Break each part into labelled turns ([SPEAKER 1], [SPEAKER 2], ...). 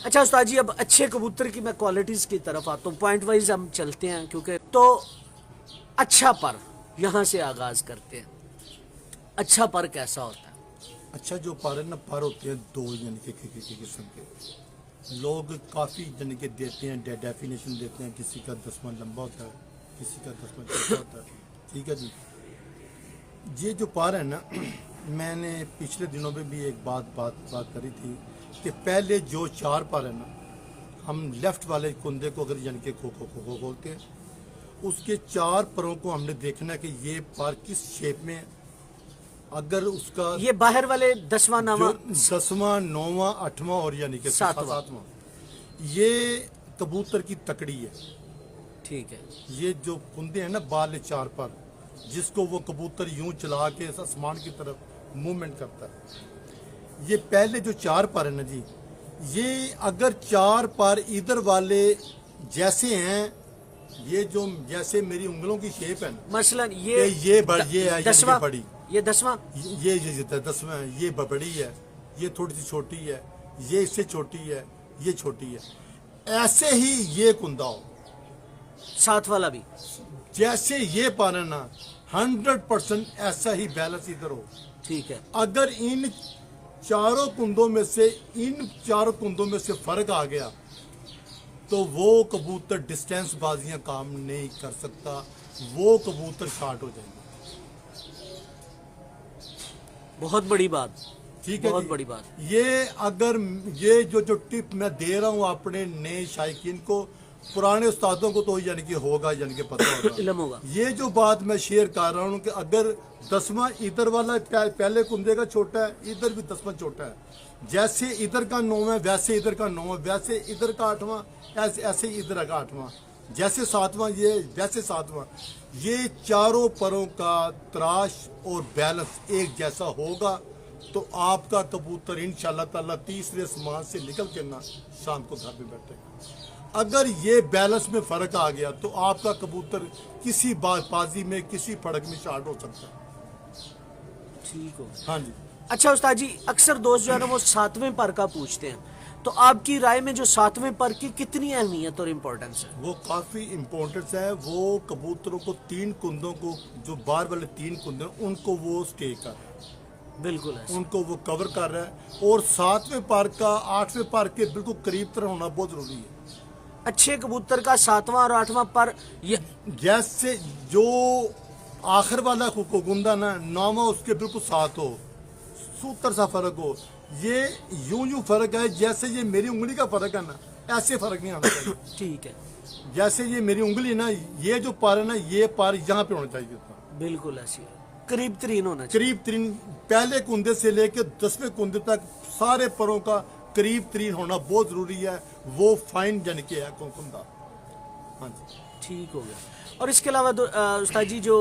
[SPEAKER 1] अच्छा उस्ताद जी, अब अच्छे कबूतर की मैं क्वालिटीज़ की तरफ आता हूँ, पॉइंट वाइज हम चलते हैं, क्योंकि तो अच्छा पर यहाँ से आगाज़ करते हैं। अच्छा पर कैसा होता है?
[SPEAKER 2] अच्छा जो पर है ना, पर होते हैं दो यानी कि किस्म के लोग काफ़ी यानी कि देते हैं, डेफिनेशन देते हैं। किसी का 10वां लंबा होता है, किसी का 10वां छोटा होता है। ठीक है जी। ये जो पर है ना, मैंने पिछले दिनों में भी एक बात करी थी कि पहले जो 4 पर है ना, हम लेफ्ट वाले कुंदे को अगर यानी कि खो खोलते हैं, उसके 4 परों को हमने देखना है कि ये पर किस शेप में है। अगर उसका
[SPEAKER 1] ये बाहर वाले 10वां
[SPEAKER 2] जो
[SPEAKER 1] नामा
[SPEAKER 2] 10वां 9वां 8वां और यानी कि
[SPEAKER 1] 7वां,
[SPEAKER 2] 7वां, ये कबूतर की तकड़ी है।
[SPEAKER 1] ठीक है।
[SPEAKER 2] ये जो कुंदे हैं ना बाल 4 पर, जिसको वो कबूतर यूं चला के आसमान की तरफ मूवमेंट करता है, ये पहले जो 4 पर है ना जी, ये अगर 4 पर इधर वाले जैसे हैं, ये जो जैसे मेरी उंगलों की शेप है ना,
[SPEAKER 1] मसलन
[SPEAKER 2] ये बड़ी है यानी कि
[SPEAKER 1] 10वां,
[SPEAKER 2] बड़ी,
[SPEAKER 1] ये 10वां,
[SPEAKER 2] ये 10वां है, ये बड़ी है, ये थोड़ी सी छोटी है, ये इससे छोटी है, ये छोटी है। ऐसे ही ये कुंदा हो,
[SPEAKER 1] 7 वाला भी।
[SPEAKER 2] जैसे ये पाना ना 100% ऐसा ही बैलेंस इधर हो।
[SPEAKER 1] ठीक है।
[SPEAKER 2] अगर इन चारों कुंदों में से फर्क आ गया तो वो कबूतर डिस्टेंस बाजियां काम नहीं कर सकता, वो कबूतर शॉर्ट हो जाएंगे।
[SPEAKER 1] बहुत बड़ी बात,
[SPEAKER 2] ठीक है
[SPEAKER 1] बहुत
[SPEAKER 2] जी।
[SPEAKER 1] बड़ी बात।
[SPEAKER 2] ये अगर ये जो टिप मैं दे रहा हूँ अपने नए शायकीन को, पुराने उस्तादों को तो यानी कि होगा, यानी कि पता
[SPEAKER 1] इल्म
[SPEAKER 2] होगा।
[SPEAKER 1] होगा।
[SPEAKER 2] ये जो बात मैं शेयर कर रहा हूँ कि अगर 10वां इधर वाला पहले कुंदे का छोटा है, इधर भी 10वां छोटा है, जैसे इधर का 9वां वैसे इधर का 9वां, वैसे इधर का 8वां ऐसे इधर का 8वां, जैसे 7वां ये वैसे 7वां, ये चारों परों का तराश और बैलेंस एक जैसा होगा तो आपका कबूतर इंशाल्लाह ताला तीसरे आसमान से निकल के ना शाम को घर में बैठेगा। अगर ये बैलेंस में फर्क आ गया तो आपका कबूतर किसी बाजी में, किसी फड़क में शॉर्ट हो सकता है।
[SPEAKER 1] ठीक हो।
[SPEAKER 2] हाँ जी।
[SPEAKER 1] अच्छा उस्ताद जी, अक्सर दोस्त जो है ना वो 7वें पर का पूछते हैं, तो आपकी राय में जो 7वें पर की कितनी अहमियत और इम्पोर्टेंस है?
[SPEAKER 2] वो काफ़ी इम्पोर्टेंस है। वो कबूतरों को 3 कुंदों को, जो बाहर वाले 3 कुंदे उनको वो स्टे कर रहा है,
[SPEAKER 1] बिल्कुल है,
[SPEAKER 2] उनको वो कवर कर रहा है। और 7वें पर का 8वें पर के बिल्कुल करीब तरह होना बहुत ज़रूरी है।
[SPEAKER 1] अच्छे कबूतर का 7वां और 8वां पर ये
[SPEAKER 2] जैसे जो आखिर वाला कुंदा ना 9वां उसके बिल्कुल साथ हो, सूत्र सा फर्क हो। ये यूं फर्क है जैसे ये मेरी उंगली का फर्क है ना, ऐसे फर्क नहीं आना चाहिए।
[SPEAKER 1] ठीक है,
[SPEAKER 2] जैसे ये मेरी उंगली ना, ये जो पार है ना, ये पार यहाँ पे होना चाहिए था,
[SPEAKER 1] बिल्कुल ऐसी है, करीब तरीन होना चाहिए।
[SPEAKER 2] करीब तरीन। पहले कुंदे से लेकर 10वें कुंदे तक सारे परों का करीब तरीन होना बहुत जरूरी है। वो फाइन जन के है कुंदा। हाँ जी,
[SPEAKER 1] ठीक हो गया। और इसके अलावा उस्ताद जी जो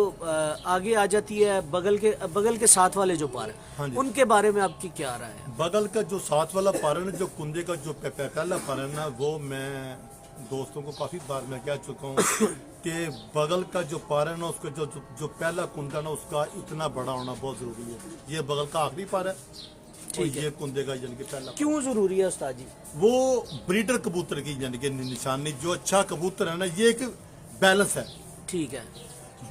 [SPEAKER 1] आगे आ जाती है बगल के साथ वाले जो पार
[SPEAKER 2] हाँ
[SPEAKER 1] है,
[SPEAKER 2] जी।
[SPEAKER 1] उनके बारे में आपकी क्या राय है?
[SPEAKER 2] बगल का जो 7 वाला पार है ना, जो कुंदे का जो पहला पार है ना, वो मैं दोस्तों को काफ़ी बार मैं कह चुका हूँ कि बगल का जो पार है ना, उसका जो पहला कुंदा ना, उसका इतना बड़ा होना बहुत ज़रूरी है। ये बगल का आखिरी पार है और ये कुंदे का यानी कि पहला।
[SPEAKER 1] क्यों जरूरी है उस्ताद जी?
[SPEAKER 2] वो ब्रीडर कबूतर की यानी कि निशानी, जो अच्छा कबूतर है ना, ये एक बैलेंस है।
[SPEAKER 1] ठीक है।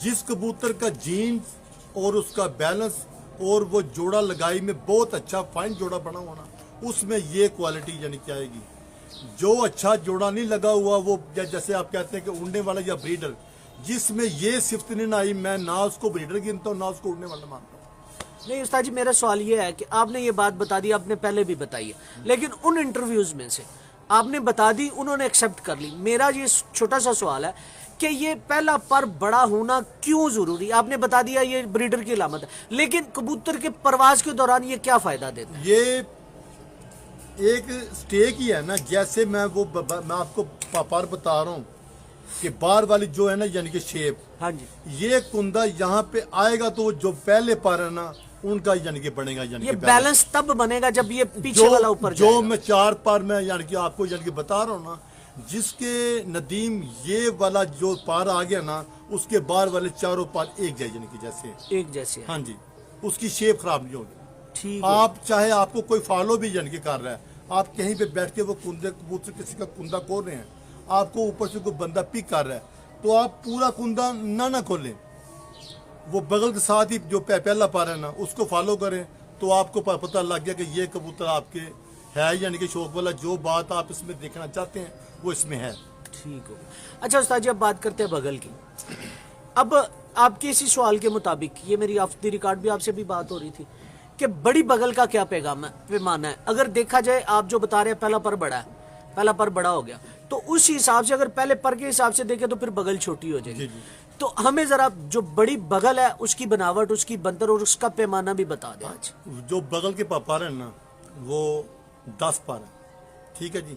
[SPEAKER 2] जिस कबूतर का जीन्स और उसका बैलेंस और वो जोड़ा लगाई में बहुत अच्छा फाइन जोड़ा बना हुआ ना, उसमें ये क्वालिटी यानी क्या आएगी। जो अच्छा जोड़ा नहीं लगा हुआ, वो जैसे आप कहते हैं कि उड़ने वाला या ब्रीडर, जिसमें ये सिफ्त नहीं आई, मैं ना उसको ब्रीडर गिनता हूँ ना उसको उड़ने वाला मानता हूँ।
[SPEAKER 1] नहीं उस्ताद जी, मेरा सवाल ये है कि आपने ये बात बता दी, आपने पहले भी बताई है, लेकिन उन इंटरव्यूज में से आपने बता दी, उन्होंने एक्सेप्ट कर ली। मेरा ये छोटा सा सवाल है कि ये पहला पर बड़ा होना क्यों जरूरी? आपने बता दिया ये ब्रीडर की अलामत है, लेकिन कबूतर के परवाज के दौरान ये क्या फायदा देता है?
[SPEAKER 2] ये एक स्टेक ही है ना। जैसे मैं आपको पर बता रहा हूँ कि बार वाली जो है ना यानी कि शेप,
[SPEAKER 1] हाँ जी,
[SPEAKER 2] ये कुंदा यहाँ पे आएगा तो जो पहले पर है ना उनका यानी कि बनेगा, यानी
[SPEAKER 1] ये
[SPEAKER 2] कि
[SPEAKER 1] बैलेंस तब बनेगा जब ये पीछे वाला ऊपर
[SPEAKER 2] जो
[SPEAKER 1] जाएगा।
[SPEAKER 2] मैं 4 पार में यानी कि आपको यानी कि बता रहा हूँ ना, जिसके नदीम ये वाला जो पार आ गया ना, उसके बार वाले चारों पार एक जाए यानी कि जैसे
[SPEAKER 1] एक जैसे है।
[SPEAKER 2] हाँ जी, उसकी शेप खराब नहीं होगी।
[SPEAKER 1] ठीक
[SPEAKER 2] आप चाहे आपको कोई फॉलो भी यानी कि कर रहा है, आप कहीं पे बैठ के वो कुंदे कबूतर किसी का कुंदा खोल रहे हैं, आपको ऊपर से कोई बंदा पिक कर रहा है, तो आप पूरा कुंदा ना खोलें, वो बगल के साथ ही जो पहला पारा है ना उसको फॉलो करें, तो आपको पता लग गया कि ये कबूतर आपके है, यानी कि शौक वाला जो बात आप इसमें देखना चाहते हैं वो इसमें है।
[SPEAKER 1] ठीक हो। अच्छा उस्ताद जी, अब बात करते हैं बगल की। अब आपके इसी सवाल के मुताबिक, ये मेरी ऑफ द रिकॉर्ड भी आपसे भी बात हो रही थी कि बड़ी बगल का क्या पैमाना है। अगर देखा जाए, आप जो बता रहे हैं पहला पर बड़ा है, पहला पर बड़ा हो गया, तो उस हिसाब से अगर पहले पर के हिसाब से देखें तो फिर बगल छोटी हो जाएगी। तो हमें जरा जो बड़ी बगल है उसकी बनावट, उसकी बनतर और उसका पैमाना भी बता दें आज।
[SPEAKER 2] जो बगल के पार है ना वो 10 पार है, ठीक है जी।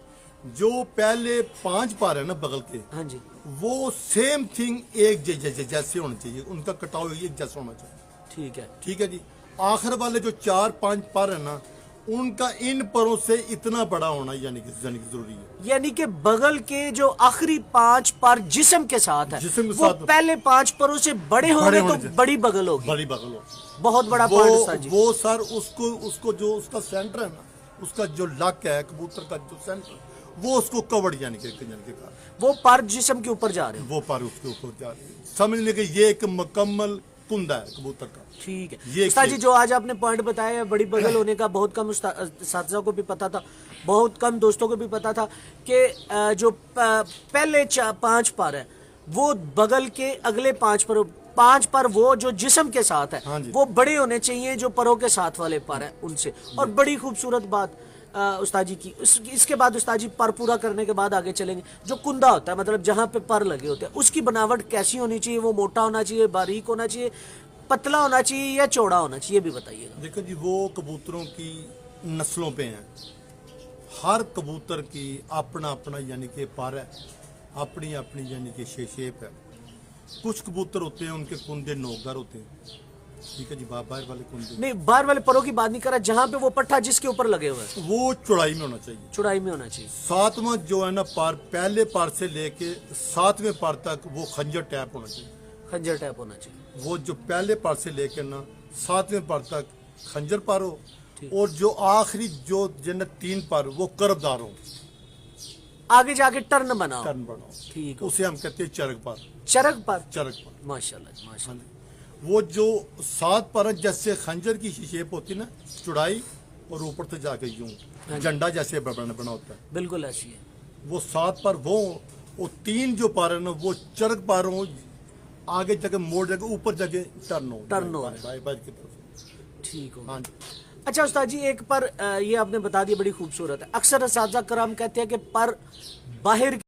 [SPEAKER 2] जो पहले 5 पार है ना बगल के,
[SPEAKER 1] हाँ जी,
[SPEAKER 2] वो सेम थिंग एक जैसे होना चाहिए, उनका कटाव एक जैसा होना चाहिए।
[SPEAKER 1] ठीक है,
[SPEAKER 2] ठीक है जी। आखिर वाले जो 4-5 पर है ना, उनका इन परों से इतना बड़ा होना यानी कि जरूरी है।
[SPEAKER 1] यानी कि बगल के जो आखिरी 5 पर जिस्म के साथ है,
[SPEAKER 2] जिस्म के
[SPEAKER 1] वो
[SPEAKER 2] साथ
[SPEAKER 1] पहले 5 परों से बड़े होंगे तो
[SPEAKER 2] होने
[SPEAKER 1] बड़ी बगल होगी,
[SPEAKER 2] बड़ी बगल हो,
[SPEAKER 1] बहुत बड़ा पार्ट उस्ताद जी।
[SPEAKER 2] वो सर उसको जो उसका सेंटर है ना, उसका जो लक है कबूतर का जो सेंटर, वो उसको कवर्ड यानी कि
[SPEAKER 1] वो पर जिस्म के ऊपर जा रहे हो।
[SPEAKER 2] वो पर उसके ऊपर जा रही है, समझ लें कि ये एक मुकम्मल कुंदा है कबूतर का।
[SPEAKER 1] ठीक है
[SPEAKER 2] ये
[SPEAKER 1] उस्ताद जी, जो आज आपने पॉइंट बताया है बड़ी बगल होने का, बहुत कम साथियों को भी पता था, बहुत कम दोस्तों को भी पता था कि जो पहले 5 पर है वो बगल के अगले 5 पर वो जो जिस्म के साथ है,
[SPEAKER 2] हाँ जी।
[SPEAKER 1] वो बड़े होने चाहिए जो परों के साथ वाले पर है उनसे। और बड़ी खूबसूरत बात उस्ताद जी की। इसके बाद उस्ताद जी पर पूरा करने के बाद आगे चलेंगे। जो कुंदा होता है, मतलब जहाँ पे पर लगे होते हैं, उसकी बनावट कैसी होनी चाहिए? वो मोटा होना चाहिए, बारीक होना चाहिए, पतला होना चाहिए या चौड़ा होना चाहिए, भी बताइएगा।
[SPEAKER 2] देखो जी, वो कबूतरों की नस्लों पे हैं, हर कबूतर की अपना अपना यानी कि पर है, अपनी अपनी यानी कि शेप है। कुछ कबूतर होते हैं उनके कुंदे नोकदार होते हैं, ठीक है जी। बाहर वाले कुंदे
[SPEAKER 1] नहीं, बाहर वाले परों की बात नहीं कर रहा, जहाँ पे वो पट्टा जिसके ऊपर लगे हुए हैं
[SPEAKER 2] वो चौड़ाई में होना चाहिए,
[SPEAKER 1] चौड़ाई में होना चाहिए।
[SPEAKER 2] 7वां जो है ना पार, पहले पार से लेके 7वें पार तक वो खंजर टैप होना चाहिए,
[SPEAKER 1] खंजर टाइप होना चाहिए।
[SPEAKER 2] वो जो पहले पार से लेके ना 7वें पार तक खंजर पार हो, और जो आखिरी जो जन्नत 3 पार वो कर्वदार हो,
[SPEAKER 1] आगे जाके टर्न बनाओ,
[SPEAKER 2] टर्न बनाओ,
[SPEAKER 1] ठीक है।
[SPEAKER 2] उसे हम कहते हैं चरक पार।
[SPEAKER 1] चरक पर,
[SPEAKER 2] चरक पार,
[SPEAKER 1] माशाल्लाह माशाल्लाह।
[SPEAKER 2] वो जो 7 पर जैसे खंजर की शेप होती है ना, चौड़ाई, और ऊपर से जाके यूं झंडा जैसे बना होता है,
[SPEAKER 1] बिल्कुल ऐसी है।
[SPEAKER 2] वो 7 पर वो 3 जो पार है ना वो चरक पार हो, आगे जाके मोड़ जाके ऊपर जाके टर्न हो बाय की तरफ।
[SPEAKER 1] ठीक हो।
[SPEAKER 2] हाँ जी।
[SPEAKER 1] अच्छा उस्ताद जी, एक पर ये आपने बता दिया, बड़ी खूबसूरत है। अक्सर असातिज़ा कराम कहते हैं कि पर बाहर